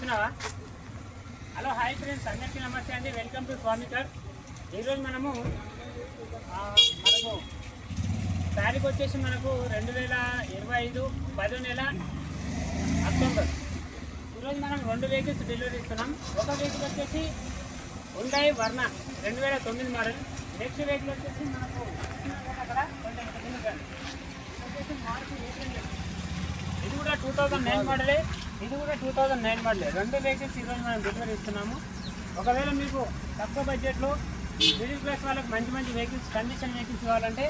చెప్పినావా? Hello hi friends, అందరికీ నమస్తే అండి. Welcome to Swami car. ఈరోజు మనకు తారీఖు వచ్చేసి మనకు 2025 10వ నెల అక్టోబర్. ఈరోజు మనం 2 వెహికల్స్ డెలివరీ ఇస్తున్నాం. ఒక వెహికల్ వచ్చేసి Hyundai Verna 2009 model. Next vehicle వచ్చేసి మనకు అక్కడ వచ్చేసి మార్చి ఇది కూడా 2009 మోడలే. ఇది కూడా 2009 మోడలే. 2 వెహికల్స్ ఈరోజు మనం డెలివరీ ఇస్తున్నాము. ఒకవేళ మీకు తక్కువ బడ్జెట్లో మిడిల్ క్లాస్ వాళ్ళకి మంచి మంచి వెహికల్స్, కండిషన్ వెహికల్స్ కావాలంటే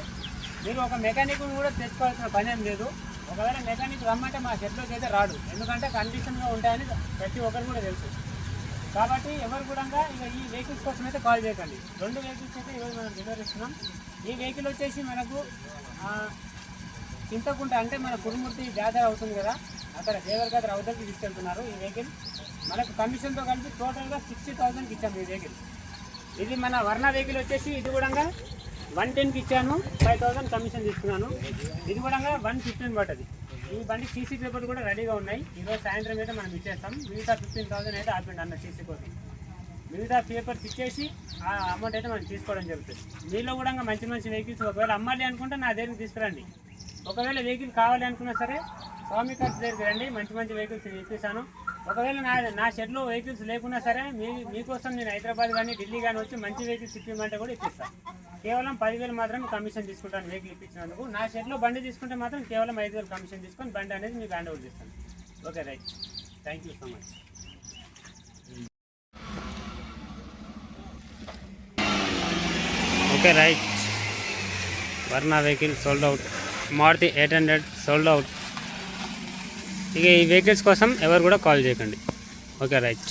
మీరు ఒక మెకానిక్ కూడా తెచ్చుకోవాల్సిన పని ఏం లేదు. ఒకవేళ మెకానిక్ రమ్మంటే మా షెడ్లోకి అయితే రాడు, ఎందుకంటే కండిషన్గా ఉంటాయని ప్రతి ఒక్కరు కూడా తెలుసు. కాబట్టి ఎవరు కూడా ఇక ఈ వెహికల్స్ కోసం అయితే కాల్ చేయకండి. 2 వెహికల్స్ అయితే ఈరోజు మనం డెలివరీ ఇస్తున్నాం. ఈ వెహికల్ వచ్చేసి మనకు చింతకుంట అంటే మన కురుమూర్తి జాతర అవుతుంది కదా, అక్కడ దేవరగద్ర అవతలకి తీసుకెళ్తున్నారు. ఈ వెహికల్ మనకు కమిషన్తో కలిపి టోటల్గా 60,000కి ఇచ్చాము ఈ వెహికల్. ఇది మన వర్ణ వెహికల్ వచ్చేసి ఇది కూడా 110కి ఇచ్చాను, 5,000 కమిషన్ తీసుకున్నాను. ఇది కూడా 115 పడ్డది. ఈ బండి సీసీ పేపర్లు కూడా రెడీగా ఉన్నాయి. ఈరోజు సాయంత్రం అయితే మనం ఇచ్చేస్తాం. మిగతా 15,000 అయితే ఆపిండి అన్న సీసీ కోసం. మిగతా పేపర్స్ ఇచ్చేసి ఆ అమౌంట్ అయితే మనం తీసుకోవడం జరుగుతుంది. మీలో కూడా మంచి మంచి వెహికల్స్ ఒకవేళ అమ్మాలి అనుకుంటే నా దగ్గరికి తీసుకురండి. ఒకవేళ వెహికల్ కావాలి అనుకున్నా సరే స్వామి కార్స్ దగ్గరికి రండి, మంచి మంచి వెహికల్స్ ఇప్పిస్తాను. ఒకవేళ నా షెడ్లో వెహికల్స్ లేకున్నా సరే మీకోసం నేను హైదరాబాద్ కానీ ఢిల్లీ కానీ వచ్చి మంచి వెహికల్స్ ఇప్పిమంటే కూడా ఇప్పిస్తాను. కేవలం 10,000 మాత్రం కమిషన్ తీసుకుంటాను వెహికల్ ఇప్పించినందుకు. నా షెడ్లో బండి తీసుకుంటే మాత్రం కేవలం 5,000 కమిషన్ తీసుకొని బండి అనేది మీకు హ్యాండ్ ఓవర్ చేస్తాను. Okay right, thank you so much. Okay right, Verna vehicle sold out. Maruti 800 sold out. ఇక ఈ వెహికల్స్ కోసం ఎవరు కూడా కాల్ చేయకండి. Okay right.